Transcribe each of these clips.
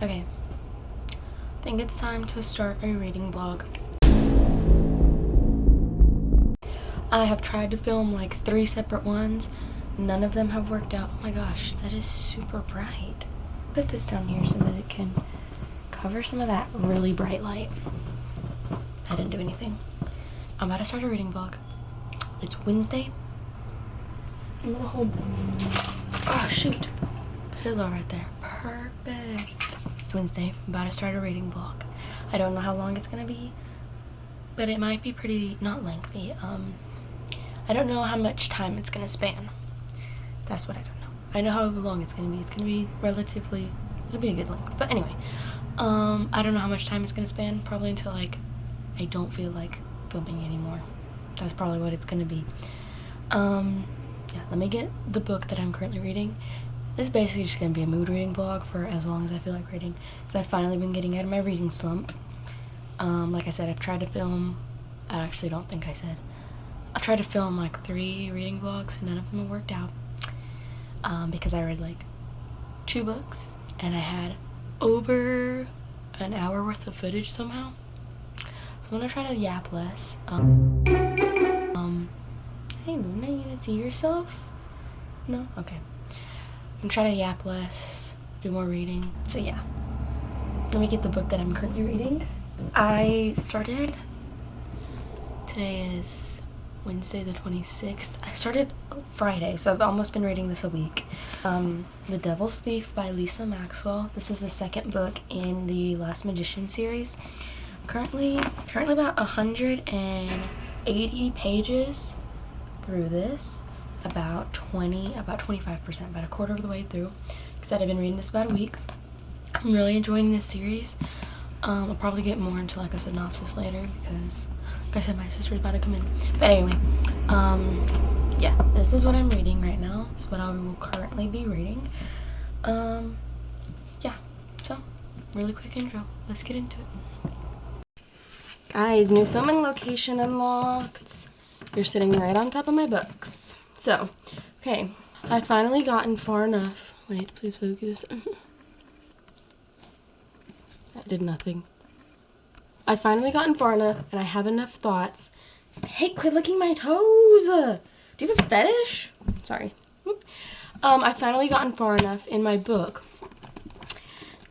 Okay, I think it's time to start a reading vlog. I have tried to film like 3 separate ones. None of them have worked out. Oh my gosh, that is super bright. Put this down here so that it can cover some of that really bright light. I didn't do anything. I'm about to start a reading vlog. It's Wednesday. I'm gonna hold them. Oh shoot. Pillow right there. Perfect. It's Wednesday. I'm about to start a reading vlog. I don't know how long it's gonna be, but it might be pretty not lengthy. I don't know how much time it's gonna span. That's what I don't know. I know how long it's gonna be. It's gonna be relatively, it'll be a good length. But anyway, I don't know how much time it's gonna span. Probably until like I don't feel like filming anymore. That's probably what it's gonna be. Yeah, let me get the book that I'm currently reading. This is basically just gonna be a mood reading vlog for as long as I feel like reading, because I've finally been getting out of my reading slump. Like I said, I've tried to film, I actually don't think I said, I've tried to film like 3 reading vlogs and none of them have worked out. Because I read like 2 books and I had over an hour worth of footage somehow. So I'm gonna try to yap less. Hey Luna, you didn't see yourself? No? Okay. I'm trying to yap less, do more reading. So yeah. Let me get the book that I'm currently reading. I started, today is Wednesday the 26th. I started Friday, so I've almost been reading this a week. The Devil's Thief by Lisa Maxwell. This is the 2nd book in the Last Magician series. Currently about 180 pages through this. About 25%, about a quarter of the way through. Because I've been reading this about a week. I'm really enjoying this series. I'll probably get more into like a synopsis later because, like I said, my sister's about to come in. But anyway, yeah, this is what I'm reading right now. This is what I will currently be reading. Yeah, so really quick intro. Let's get into it. Guys, new filming location unlocked. You're sitting right on top of my books. So, okay, I finally gotten far enough. Wait, please focus. That did nothing. I finally gotten far enough, and I have enough thoughts. Hey, quit licking my toes! Do you have a fetish? Sorry. I finally gotten far enough in my book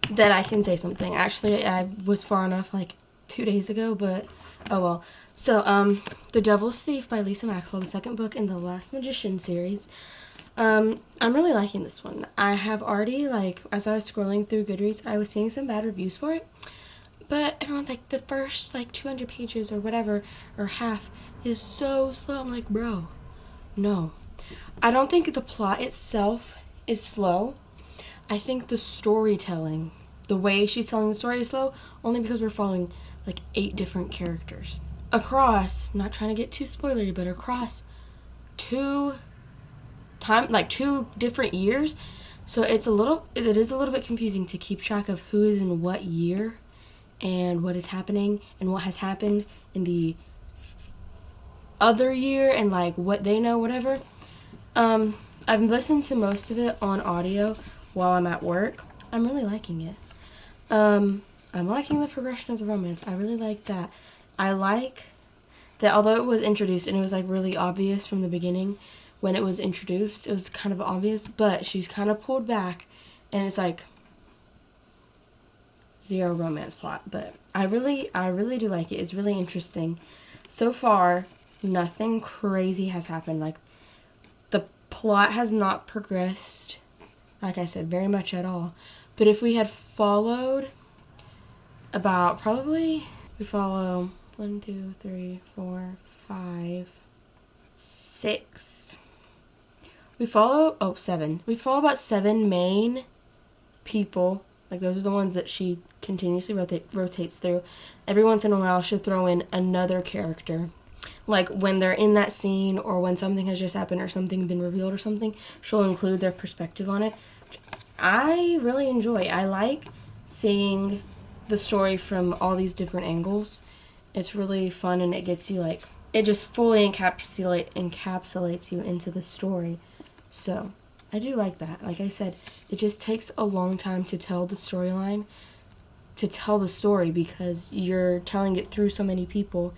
that I can say something. Actually, I was far enough like 2 days ago, but oh well. So, The Devil's Thief by Lisa Maxwell, the 2nd book in the Last Magician series. I'm really liking this one. I have already, like, as I was scrolling through Goodreads, I was seeing some bad reviews for it. But everyone's like, the first, like, 200 pages or whatever, or half, is so slow. I'm like, bro, no. I don't think the plot itself is slow. I think the storytelling, the way she's telling the story is slow, only because we're following, like, 8 different characters. Across, not trying to get too spoilery, but across 2 different years. So it is a little bit confusing to keep track of who is in what year and what is happening and what has happened in the other year and like what they know, whatever. I've listened to most of it on audio while I'm at work. I'm really liking it. I'm liking the progression of the romance. I really like that. I like that although it was introduced and it was like really obvious from the beginning when it was introduced, it was kind of obvious, but she's kind of pulled back and it's like 0 romance plot. But I really do like it. It's really interesting. So far, nothing crazy has happened. Like, the plot has not progressed, like I said, very much at all. But if we had followed about, probably, we follow 1, 2, 3, 4, 5, 6. We follow, 7. We follow about 7 main people. Like, those are the ones that she continuously rotates through. Every once in a while, she'll throw in another character. Like, when they're in that scene or when something has just happened or something been revealed or something, she'll include their perspective on it. I really enjoy. I like seeing the story from all these different angles. It's really fun and it gets you like, it just fully encapsulates you into the story. So I do like that. Like I said, it just takes a long time to tell the storyline, to tell the story, because you're telling it through so many people.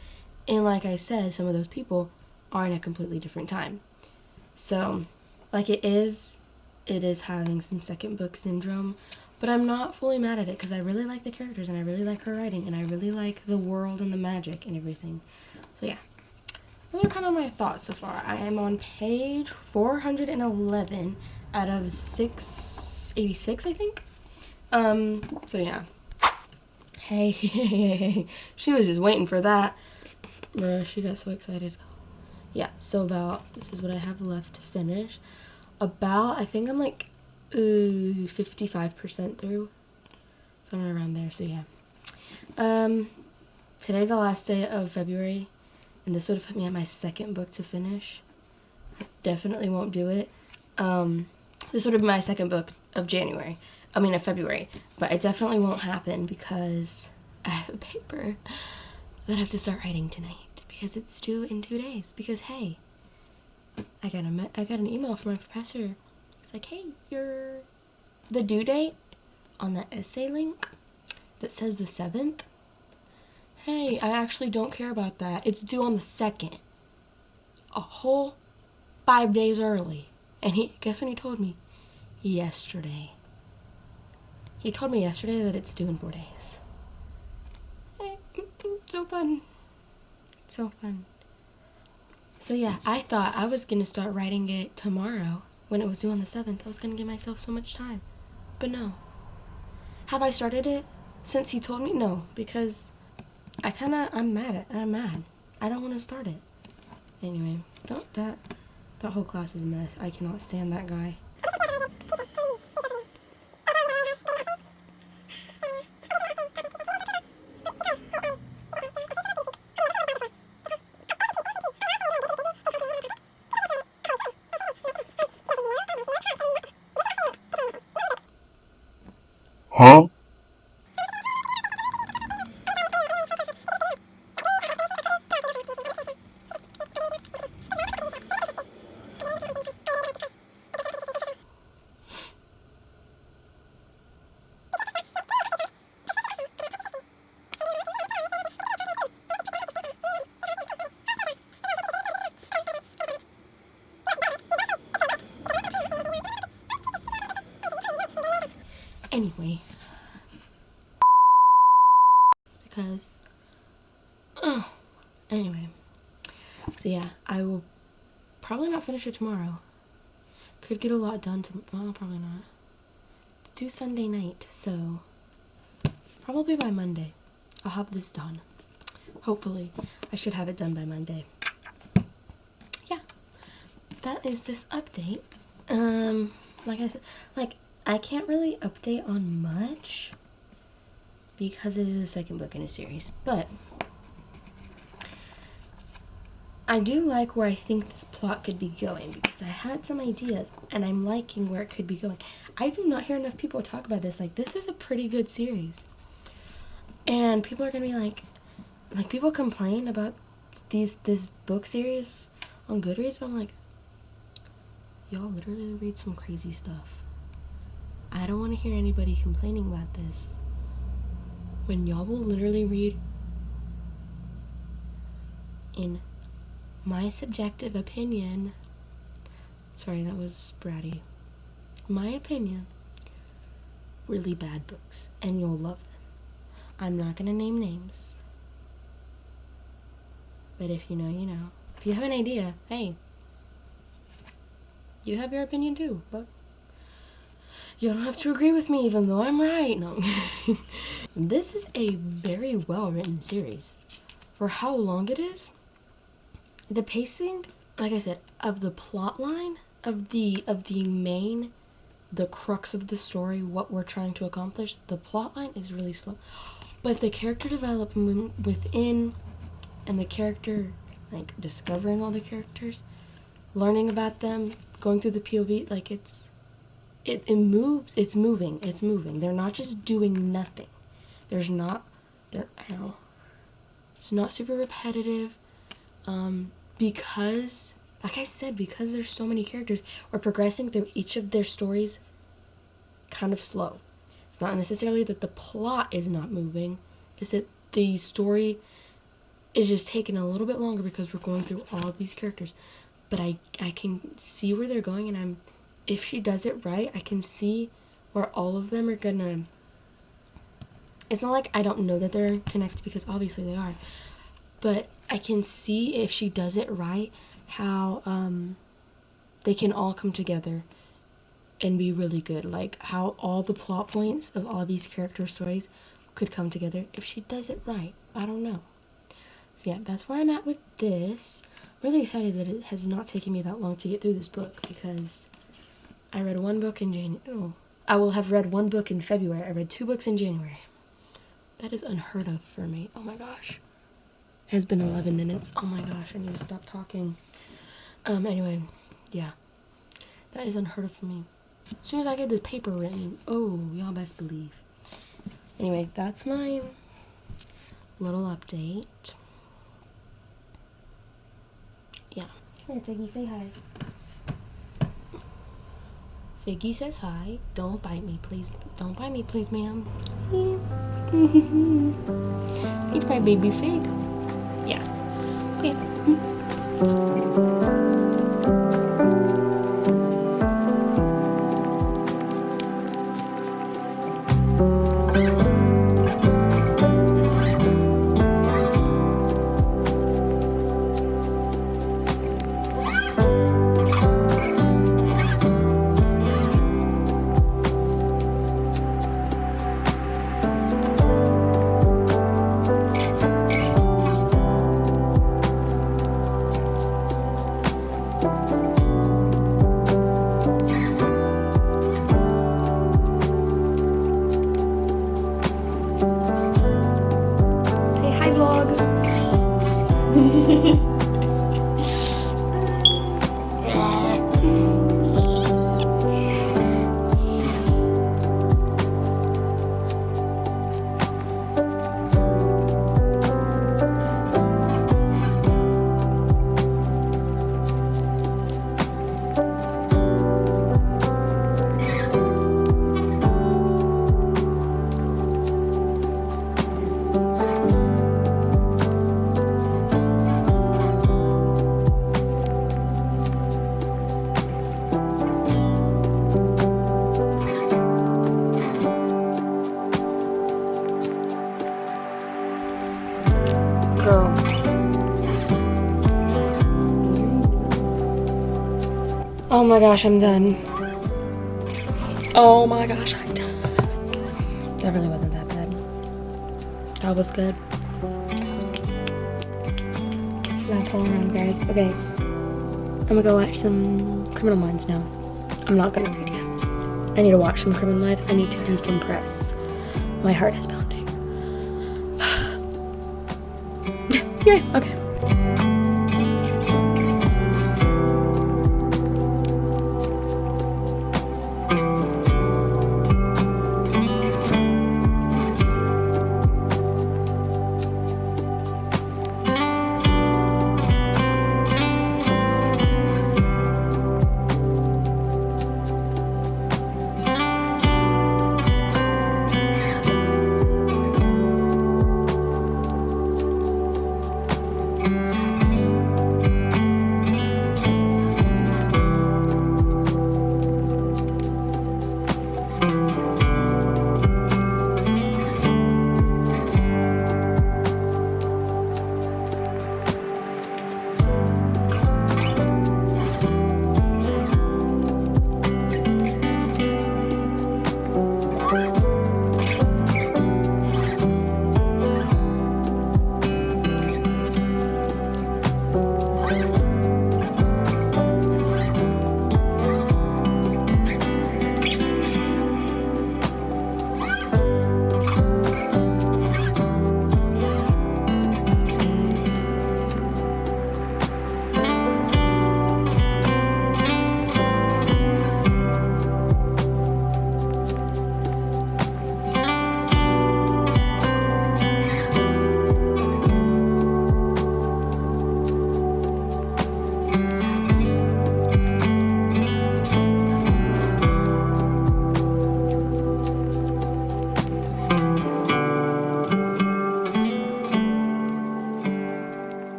And like I said, some of those people are in a completely different time. So, like it is having some second book syndrome, but I'm not fully mad at it because I really like the characters and I really like her writing and I really like the world and the magic and everything. So yeah, those are kind of my thoughts so far. I am on page 411 out of 686, I think. So yeah. Hey, she was just waiting for that. Bruh, she got so excited. Yeah, so this is what I have left to finish. I think I'm like 55% through. Somewhere around there, so yeah. Today's the last day of February, and this would have put me at my second book to finish. I definitely won't do it. This would have been my second book of February, but it definitely won't happen because I have a paper that I have to start writing tonight because it's due in 2 days. Because hey, I got an email from my professor. It's like, hey, the due date on that essay link that says the 7th. Hey, I actually don't care about that. It's due on the 2nd. A whole 5 days early. And guess when he told me? Yesterday. He told me yesterday that it's due in 4 days. So fun. So fun. So yeah, I thought I was going to start writing it tomorrow when it was due on the 7th. I was going to give myself so much time. But no. Have I started it since he told me? No, because I'm mad. I don't want to start it. Anyway, that whole class is a mess. I cannot stand that guy. Huh? Anyway. Because anyway, so yeah, I will probably not finish it tomorrow. Could get a lot done probably not. It's due Sunday night, so probably by Monday I'll have this done. Hopefully I should have it done by Monday. Yeah, that is this update. Like I said, I can't really update on much because it is the second book in a series, but I do like where I think this plot could be going because I had some ideas and I'm liking where it could be going. I do not hear enough people talk about this. Like, this is a pretty good series. And people are going to be like people complain about this book series on Goodreads, but I'm like, y'all literally read some crazy stuff. I don't want to hear anybody complaining about this. When y'all will literally read, in my subjective opinion, sorry, that was bratty, my opinion, really bad books, and you'll love them. I'm not gonna name names, but if you know, you know. If you have an idea, hey, you have your opinion too, but you don't have to agree with me even though I'm right. No. This is a very well written series. For how long it is, the pacing, like I said, of the plot line, of the main, the crux of the story, what we're trying to accomplish, the plot line is really slow. But the character development within, and the character, like, discovering all the characters, learning about them, going through the POV, like, it moves, it's moving. They're not just doing nothing. It's not super repetitive, because like I said, because there's so many characters, we're progressing through each of their stories kind of slow. It's not necessarily that the plot is not moving, it's that the story is just taking a little bit longer because we're going through all of these characters. But I can see where they're going, and if she does it right, I can see where all of them are gonna... It's not like I don't know that they're connected, because obviously they are. But I can see, if she does it right, how they can all come together and be really good. Like, how all the plot points of all these character stories could come together if she does it right. I don't know. So yeah, that's where I'm at with this. I'm really excited that it has not taken me that long to get through this book, because I read one book in January. Oh, I will have read one book in February. I read 2 books in January. That is unheard of for me. Oh my gosh. It has been 11 minutes. Oh my gosh, I need to stop talking. Anyway, yeah. That is unheard of for me. As soon as I get this paper written, oh, y'all best believe. Anyway, that's my little update. Yeah. Come here, Figgy, say hi. Figgy says hi. Don't bite me, please. Don't bite me, please, ma'am. He's my baby fig. Yeah. Okay. Girl. Oh my gosh, I'm done. Oh my gosh, I'm done. That really wasn't that bad. That was good. Snaps all around, guys. Okay. I'm gonna go watch some Criminal Minds now. I'm not gonna read yet. I need to watch some Criminal Minds. I need to decompress. My heart is pounding. Yeah, okay.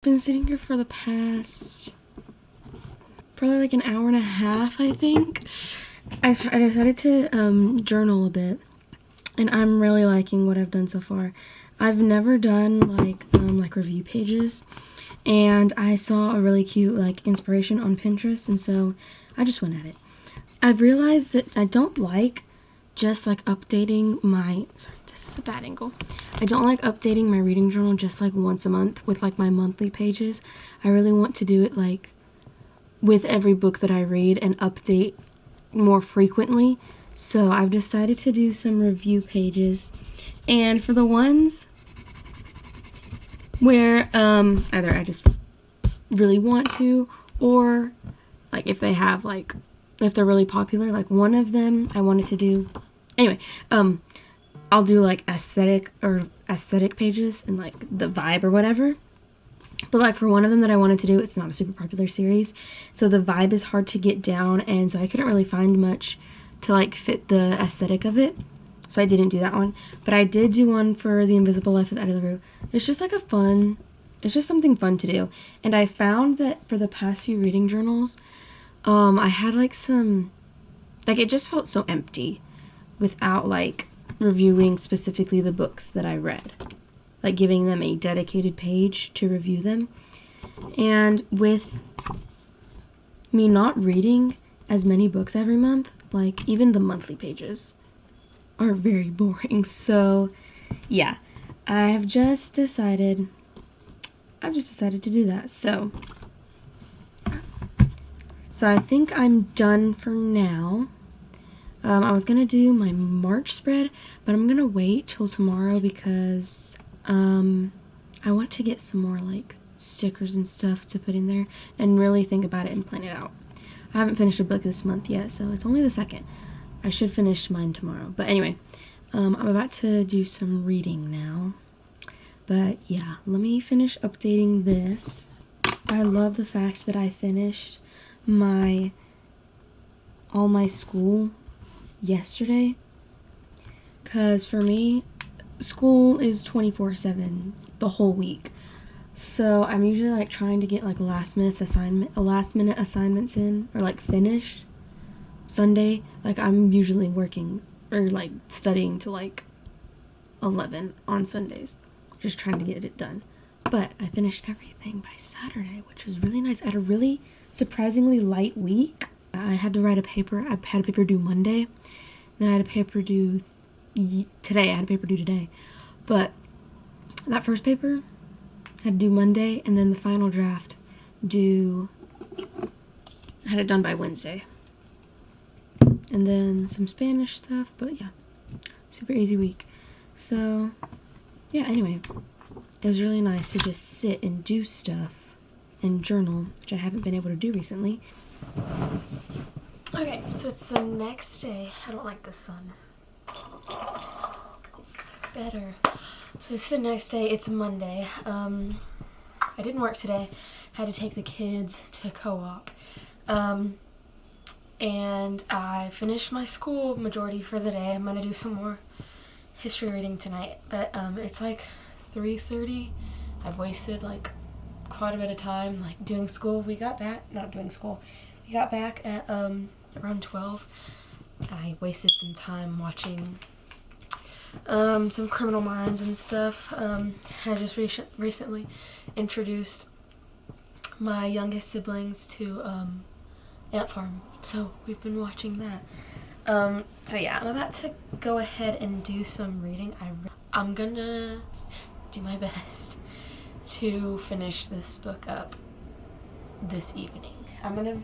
Been sitting here for the past probably like an hour and a half, I think. I decided to journal a bit, and I'm really liking what I've done so far. I've never done like review pages, and I saw a really cute like inspiration on Pinterest, and so I just went at it. I've realized that I don't like just like updating my, sorry, this is a bad angle. I don't like updating my reading journal just like once a month with like my monthly pages. I really want to do it like with every book that I read and update more frequently. So I've decided to do some review pages, and for the ones where either I just really want to, or like if they have like, if they're really popular, like one of them I wanted to do, anyway, I'll do like aesthetic pages and like the vibe or whatever. But like for one of them that I wanted to do, it's not a super popular series, so the vibe is hard to get down, and so I couldn't really find much to like fit the aesthetic of it, so I didn't do that one. But I did do one for The Invisible Life of Addie LaRue. It's just like it's just something fun to do. And I found that for the past few reading journals, I had like it just felt so empty without like reviewing specifically the books that I read, like giving them a dedicated page to review them. And with me not reading as many books every month, like even the monthly pages are very boring. So yeah, I've just decided to do that. So I think I'm done for now. I was gonna do my March spread, but I'm gonna wait till tomorrow because I want to get some more like stickers and stuff to put in there and really think about it and plan it out. I haven't finished a book this month yet, so it's only the second. I should finish mine tomorrow. But anyway, I'm about to do some reading now. But yeah, let me finish updating this. I love the fact that I finished all my school yesterday, because for me, school is 24/7 the whole week. So I'm usually like trying to get like last minute assignments in, or like finished Sunday. Like I'm usually working or like studying to like 11 on Sundays, just trying to get it done. But I finished everything by Saturday, which was really nice. I had a really surprisingly light week. I had to write a paper. I had a paper due Monday. Then I had a paper due today. But that first paper I had to do Monday, and then the final draft I had it done by Wednesday. And then some Spanish stuff, but yeah, super easy week. So yeah, anyway, it was really nice to just sit and do stuff and journal, which I haven't been able to do recently. Okay, so it's the next day. I don't like this sun. Better. So it's the next day. It's Monday. I didn't work today. I had to take the kids to co-op. And I finished my school majority for the day. I'm gonna do some more history reading tonight, but it's like 3:30. I've wasted like quite a bit of time like doing school. We got back at around 12. I wasted some time watching some Criminal Minds and stuff. I just recently introduced my youngest siblings to Ant Farm, so we've been watching that. So yeah, I'm about to go ahead and do some reading. I'm gonna do my best to finish this book up this evening. I'm gonna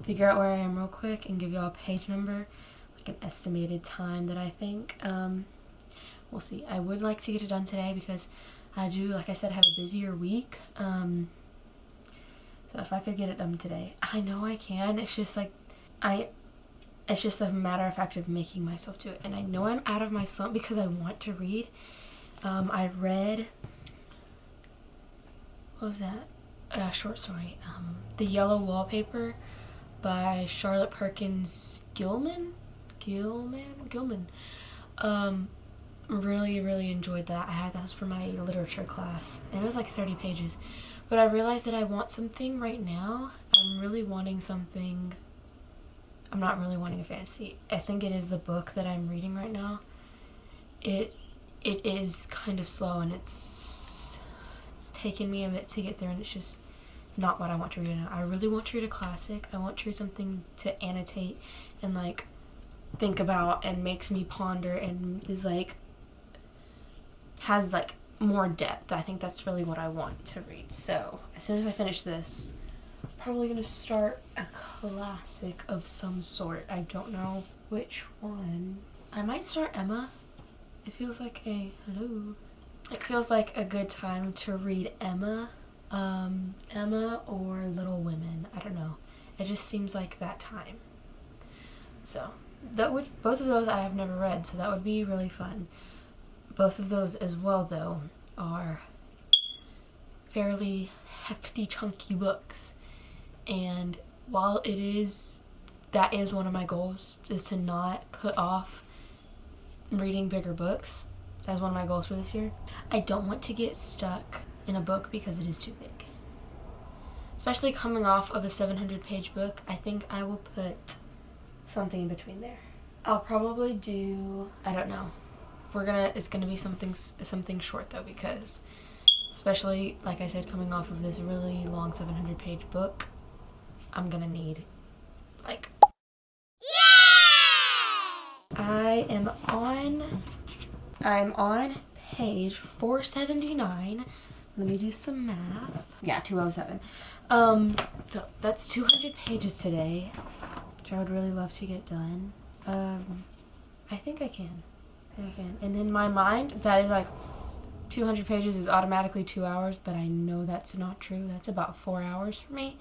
figure out where I am real quick and give y'all a page number, like an estimated time that I think. We'll see. I would like to get it done today because I do, like I said, have a busier week. So if I could get it done today, I know I can. It's just like it's just a matter of fact of making myself do it. And I know I'm out of my slump because I want to read. I read, what was that? A short story. The Yellow Wallpaper by Charlotte Perkins Gilman. really enjoyed that. That was for my literature class, and it was like 30 pages. But I realized that I want something right now. I'm really wanting something. I'm not really wanting a fantasy. I think it is the book that I'm reading right now. It is kind of slow, and it's taken me a bit to get there, and it's just not what I want to read now. I really want to read a classic. I want to read something to annotate and like think about and makes me ponder and is like has like more depth. I think that's really what I want to read. So as soon as I finish this, I'm probably gonna start a classic of some sort. I don't know which one. I might start Emma. It feels like a good time to read Emma. Emma or Little Women. I don't know. It just seems like that time. So both of those I have never read, so that would be really fun. Both of those as well, though, are fairly hefty, chunky books. And while that is one of my goals, is to not put off reading bigger books. That's one of my goals for this year. I don't want to get stuck in a book because it is too big. Especially coming off of a 700-page book, I think I will put something in between there. I'll probably do, I don't know. It's gonna be something short though, because especially, like I said, coming off of this really long 700-page book, I'm gonna need like. Yeah! I'm on page 479. Let me do some math. Yeah, 207. So that's 200 pages today, which I would really love to get done. I think I can. And in my mind, that is like 200 pages is automatically 2 hours, but I know that's not true. That's about 4 hours for me.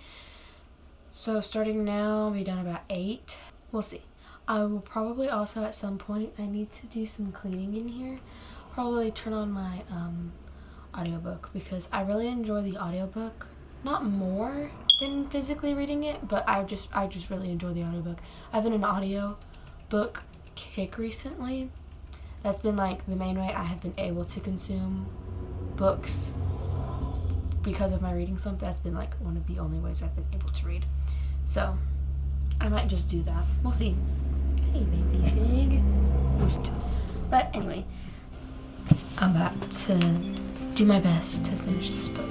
So starting now, I'll be done about 8. We'll see. I will probably also at some point, I need to do some cleaning in here. Probably turn on my audiobook, because I really enjoy the audiobook. Not more than physically reading it, but I just really enjoy the audiobook. I've been an audiobook kick recently. That's been like the main way I have been able to consume books because of my reading slump. That's been like one of the only ways I've been able to read. So I might just do that. We'll see. Hey, baby fig. But anyway, I'm about to do my best to finish this book.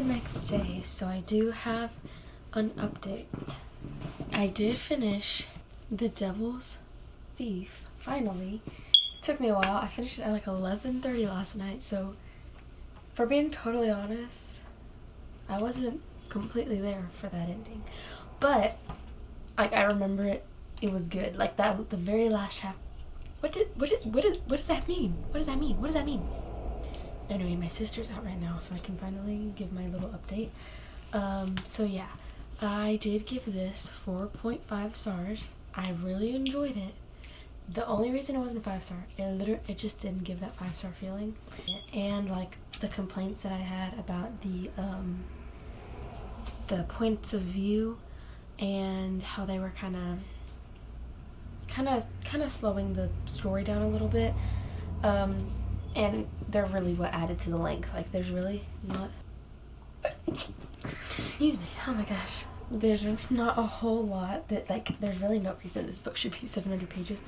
next day, so I do have an update. I did finish The Devil's Thief, finally. It took me a while. I finished it at like 11:30 last night, so for being totally honest, I wasn't completely there for that ending. But like, I remember it was good. Like that, the very last chapter. What does that mean? What does that mean? What does that mean? Anyway, my sister's out right now, so I can finally give my little update. So yeah, I did give this 4.5 stars. I really enjoyed it. The only reason it wasn't a 5-star, it just didn't give that 5-star feeling. And like the complaints that I had about the points of view and how they were kind of slowing the story down a little bit. And they're really what added to the length. Like, there's really not... Excuse me. Oh my gosh. There's really not a whole lot that, like, there's really no reason this book should be 700 pages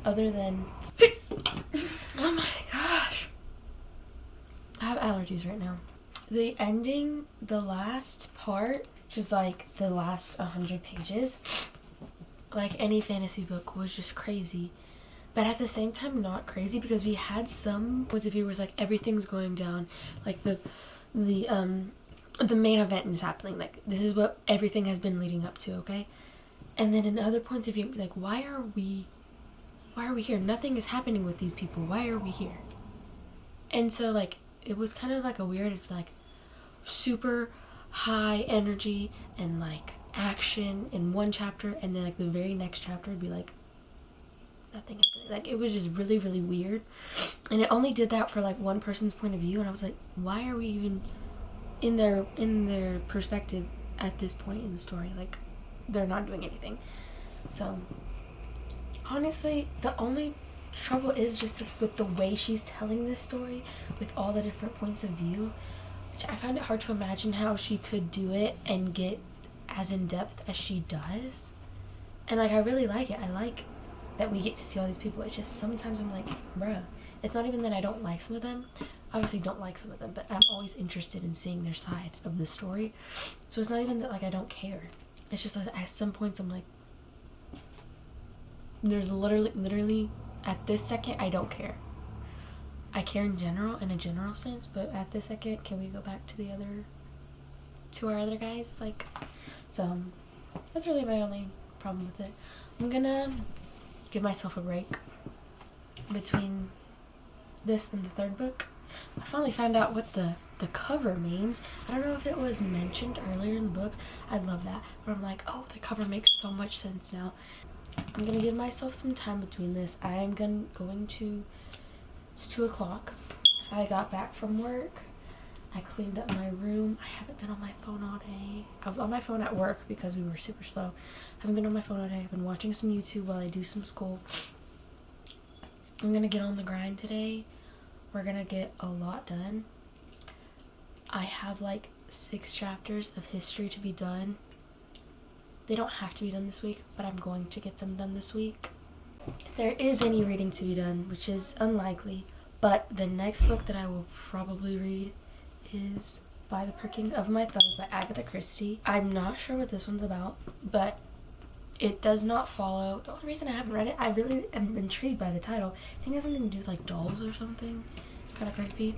other than... Oh my gosh. I have allergies right now. The ending, the last part, which is like the last 100 pages, like any fantasy book, was just crazy. But at the same time, not crazy, because we had some points of view where it's like everything's going down, like the main event is happening, like this is what everything has been leading up to, okay? And then in other points of view, like why are we here? Nothing is happening with these people. Why are we here? And so like it was kind of like a weird, like super high energy and like action in one chapter, and then like the very next chapter would be like nothing happening. Like it was just really, really weird, and it only did that for like one person's point of view, and I was like, why are we even in their perspective at this point in the story? Like they're not doing anything. So honestly, the only trouble is just this, with the way she's telling this story with all the different points of view, which I find it hard to imagine how she could do it and get as in depth as she does. And like I really like it. I like that we get to see all these people. It's just sometimes I'm like, bruh, it's not even that I don't like some of them. Obviously don't like some of them, but I'm always interested in seeing their side of the story. So it's not even that like I don't care. It's just that at some points I'm like, there's literally at this second I don't care. I care in a general sense, but at this second, can we go back to our other guys? Like, so that's really my only problem with it. I'm gonna give myself a break between this and the third book. I finally found out what the cover means. I don't know if it was mentioned earlier in the books. I love that. But I'm like, oh, the cover makes so much sense now. I'm gonna give myself some time between this. I'm going to... It's 2 o'clock. I got back from work. I cleaned up my room. I haven't been on my phone all day. I was on my phone at work because we were super slow. I haven't been on my phone all day. I've been watching some YouTube while I do some school. I'm gonna get on the grind today. We're gonna get a lot done. I have like 6 chapters of history to be done. They don't have to be done this week, but I'm going to get them done this week. If there is any reading to be done, which is unlikely, but the next book that I will probably read is By the Pricking of My Thumbs by Agatha Christie. I'm not sure what this one's about, but it does not follow. The only reason I haven't read it, I really am intrigued by the title. I think it has something to do with like dolls or something. Kind of creepy.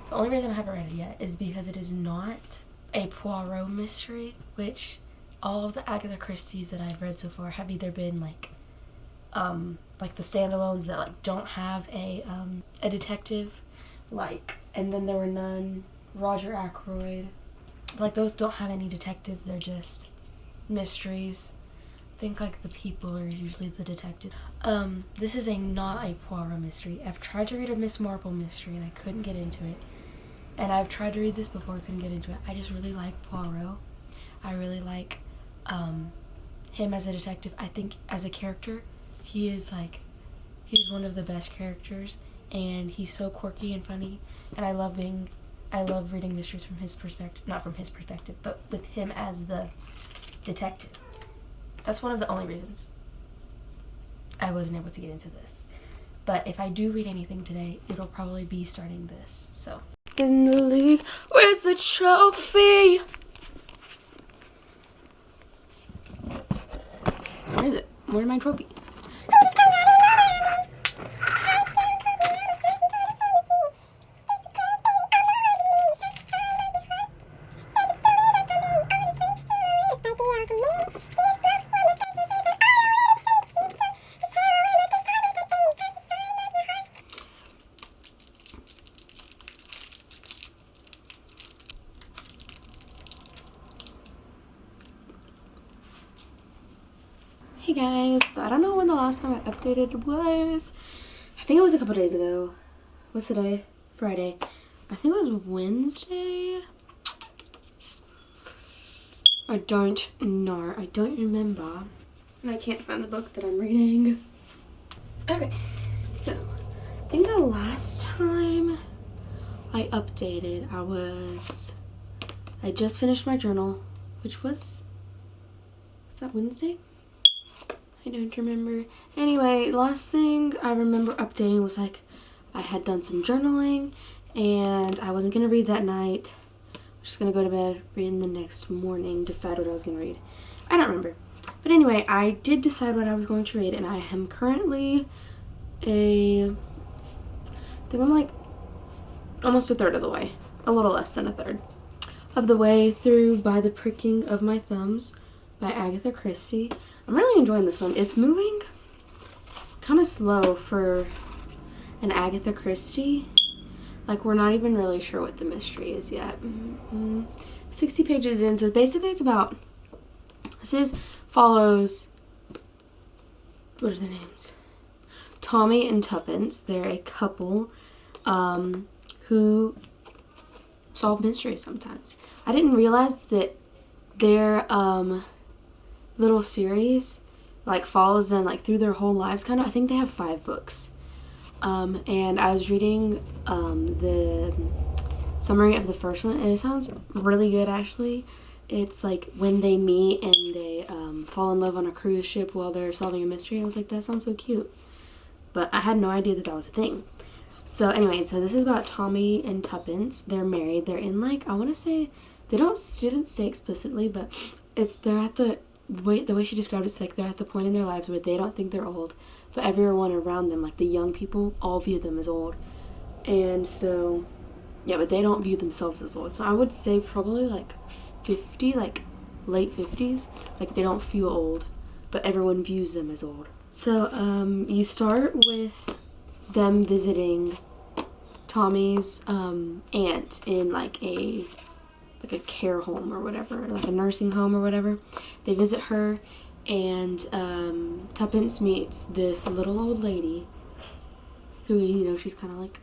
The only reason I haven't read it yet is because it is not a Poirot mystery, which all of the Agatha Christie's that I've read so far have either been like the standalones that like don't have a detective, like, and then there were none. Roger Ackroyd, like those don't have any detective, they're just mysteries. I think like the people are usually the detective. This is not a Poirot mystery. I've tried to read a Miss Marple mystery and I couldn't get into it, and I've tried to read this before, I couldn't get into it. I just really like Poirot. I really like him as a detective. I think as a character he's one of the best characters, and he's so quirky and funny, and I love reading mysteries from his perspective, not from his perspective, but with him as the detective. That's one of the only reasons I wasn't able to get into this. But if I do read anything today, it'll probably be starting this. So best in the league. Where's the trophy? Where is it? Where's my trophy? Hey guys, so I don't know when the last time I updated was. I think it was a couple days ago. What's today? Friday. I think it was Wednesday. I don't know. I don't remember. And I can't find the book that I'm reading. Okay, so I think the last time I updated, I just finished my journal, which was that Wednesday? I don't remember. Anyway, last thing I remember updating was like I had done some journaling and I wasn't going to read that night. I was just going to go to bed, read in the next morning, decide what I was going to read. I don't remember. But anyway, I did decide what I was going to read, and I am currently I think I'm like almost a third of the way. A little less than a third of the way through By the Pricking of My Thumbs by Agatha Christie. I'm really enjoying this one. It's moving kind of slow for an Agatha Christie. Like, we're not even really sure what the mystery is yet. 60 pages in, so basically it's about, follows, what are their names? Tommy and Tuppence. They're a couple who solve mysteries sometimes. I didn't realize that their little series like follows them like through their whole lives kind of. I think they have 5 books. And I was reading the summary of the first one, and it sounds really good actually. It's like when they meet and they fall in love on a cruise ship while they're solving a mystery. I was like, that sounds so cute. But I had no idea that that was a thing. So anyway, so this is about Tommy and Tuppence. They're married. They're in like, I want to say, shouldn't say explicitly, but they're at the way she described it's like they're at the point in their lives where they don't think they're old, but everyone around them, like the young people, all view them as old. And so, yeah, but they don't view themselves as old. So I would say probably like 50, like late 50s. Like they don't feel old, but everyone views them as old. So you start with them visiting Tommy's aunt in like a care home or whatever, like a nursing home or whatever. They visit her, and Tuppence meets this little old lady who, you know, she's kind of like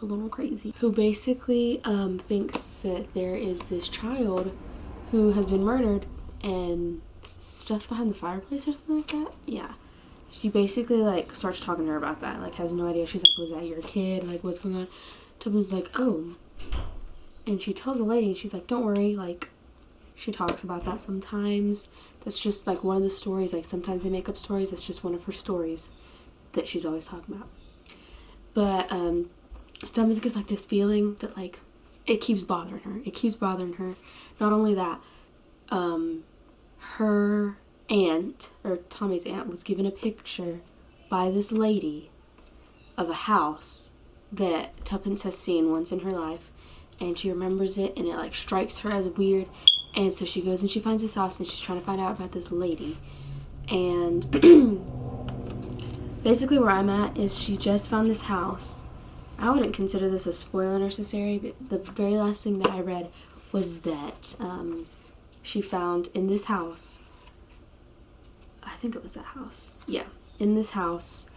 a little crazy, who basically thinks that there is this child who has been murdered and stuffed behind the fireplace or something like that. Yeah. She basically like starts talking to her about that, like has no idea. She's like, was that your kid? Like, what's going on? Tuppence's like, oh. And she tells the lady, and she's like, don't worry, like, she talks about that sometimes. That's just, like, one of the stories. Like, sometimes they make up stories. That's just one of her stories that she's always talking about. But, Tuppence gets, like, this feeling that, like, it keeps bothering her. It keeps bothering her. Not only that, her aunt, or Tommy's aunt, was given a picture by this lady of a house that Tuppence has seen once in her life. And she remembers it, and it like strikes her as weird. And so she goes and she finds this house, and she's trying to find out about this lady. And basically where I'm at is she just found this house. I wouldn't consider this a spoiler necessarily, but the very last thing that I read was that she found in this house, I think it was that house. Yeah, in this house,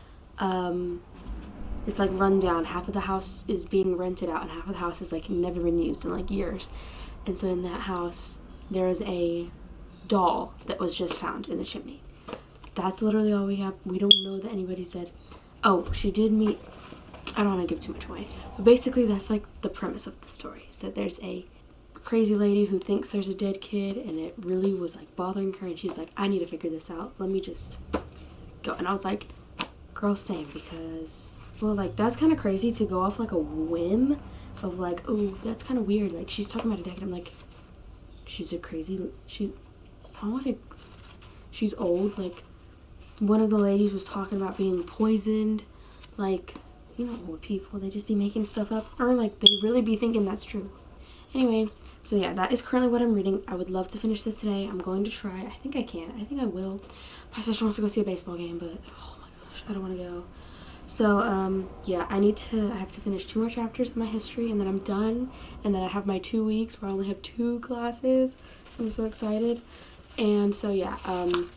it's like run down. Half of the house is being rented out, and half of the house is like never been used in like years. And so in that house there is a doll that was just found in the chimney. That's literally all we have. We don't know that anybody said, oh, she did meet, I don't want to give too much away, but basically that's like the premise of the story, is that there's a crazy lady who thinks there's a dead kid, and it really was like bothering her, and she's like, I need to figure this out, let me just go. And I was like, girl, same, because, well, like, that's kind of crazy to go off like a whim, of like, oh, that's kind of weird. Like, she's talking about a decade. I'm like, she's a crazy, I don't want to say she's old. Like, one of the ladies was talking about being poisoned. Like, you know, old people, they just be making stuff up. Or like, they really be thinking that's true. Anyway, so yeah, that is currently what I'm reading. I would love to finish this today. I'm going to try. I think I can. I think I will. My sister wants to go see a baseball game, but oh my gosh, I don't want to go. So, yeah, I have to finish 2 more chapters of my history, and then I'm done. And then I have my 2 weeks where I only have 2 classes. I'm so excited. And so, yeah, I'm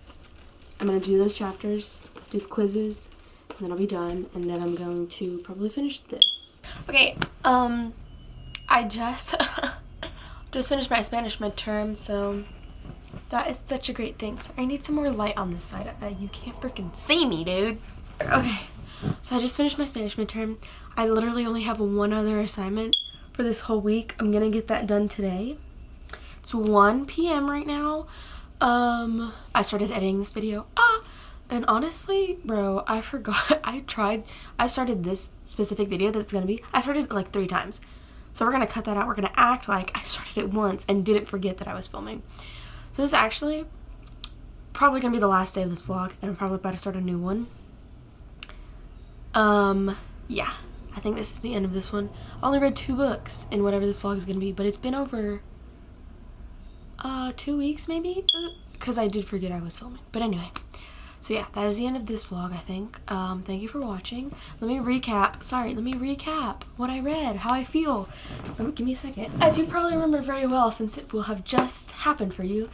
going to do those chapters, do the quizzes, and then I'll be done. And then I'm going to probably finish this. Okay, I just finished my Spanish midterm, so that is such a great thing. So I need some more light on this side. You can't freaking see me, dude. Okay, so I just finished my Spanish midterm. I literally only have 1 other assignment for this whole week. I'm gonna get that done today. It's 1 p.m. right now. I started editing this video. And honestly, bro, I forgot. I started this specific video that it's gonna be. I started it like 3 times. So we're going to cut that out. We're going to act like I started it once and didn't forget that I was filming. So this is actually probably going to be the last day of this vlog, and I'm probably about to start a new one. Yeah, I think this is the end of this one. I only read 2 books in whatever this vlog is going to be, but it's been over 2 weeks maybe, because I did forget I was filming. But anyway. So yeah, that is the end of this vlog, I think. Thank you for watching. Let me recap what I read, how I feel. Give me a second. As you probably remember very well, since it will have just happened for you,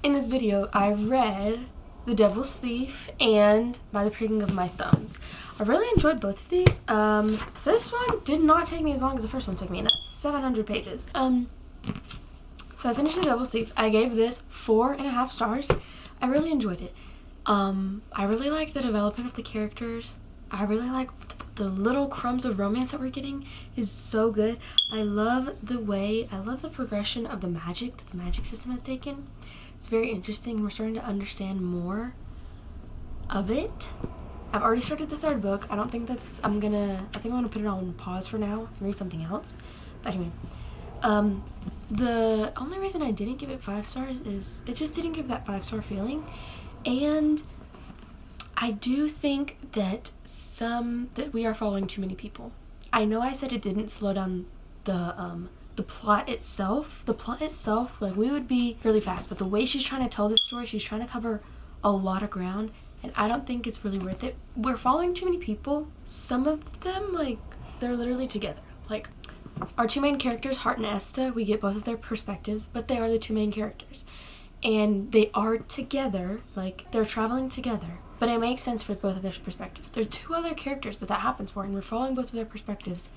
in this video, I read The Devil's Thief and By the Pricking of My Thumbs. I really enjoyed both of these. This one did not take me as long as the first one took me, and that's 700 pages. So I finished The Devil's Thief. I gave this 4.5 stars. I really enjoyed it. I really like the development of the characters. I really like the little crumbs of romance that we're getting is so good. I love the progression of the magic that the magic system has taken. It's very interesting, and we're starting to understand more of it. I've already started the 3rd book. I think I'm gonna put it on pause for now and read something else. But anyway, the only reason I didn't give it 5 stars is it just didn't give that 5-star feeling. And I do think that we are following too many people. I know I said it didn't slow down the plot itself. The plot itself, like, we would be really fast, but the way she's trying to tell this story, she's trying to cover a lot of ground, and I don't think it's really worth it. We're following too many people. Some of them, like, they're literally together. Like, our 2 main characters, Hart and Esta, we get both of their perspectives, but they are the 2 main characters. And they are together, like, they're traveling together. But it makes sense for both of their perspectives. There's 2 other characters that happens for, and we're following both of their perspectives.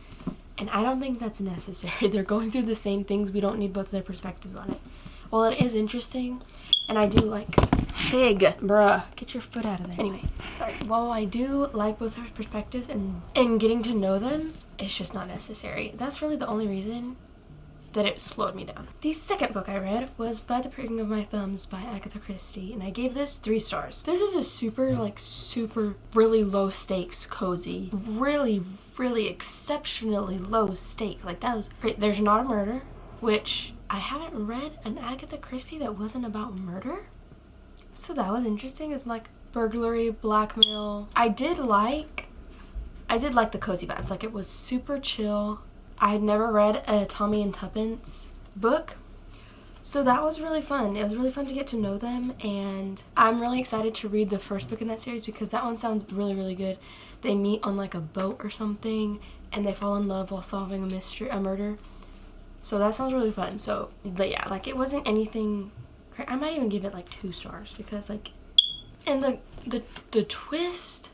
And I don't think that's necessary. They're going through the same things. We don't need both of their perspectives on it. While it is interesting, and I do like... Pig, bruh. Get your foot out of there. Anyway, sorry. While I do like both their perspectives and getting to know them, it's just not necessary. That's really the only reason that it slowed me down. The 2nd book I read was By the Pricking of My Thumbs by Agatha Christie, and I gave this 3 stars. This is a super, really low stakes, cozy, really exceptionally low stake. Like, that was great. There's not a murder, which I haven't read an Agatha Christie that wasn't about murder. So that was interesting. It's like burglary, blackmail. I did like the cozy vibes. Like, it was super chill. I had never read a Tommy and Tuppence book, so that was really fun. It was really fun to get to know them, and I'm really excited to read the 1st book in that series because that one sounds really good. They meet on like a boat or something, and they fall in love while solving a murder. So that sounds really fun. So, but yeah, like, it wasn't anything. I might even give it like 2 stars because, like, and the twist,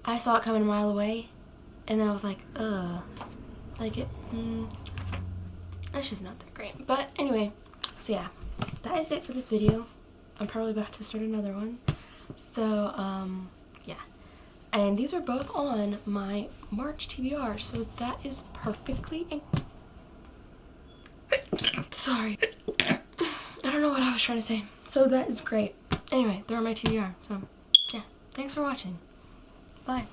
I saw it coming a mile away, and then I was like, like, that's just not that great. But anyway, so yeah, that is it for this video. I'm probably about to start another one. So, yeah. And these are both on my March TBR, so that is perfectly... Sorry. I don't know what I was trying to say. So that is great. Anyway, they're on my TBR, so yeah. Thanks for watching. Bye.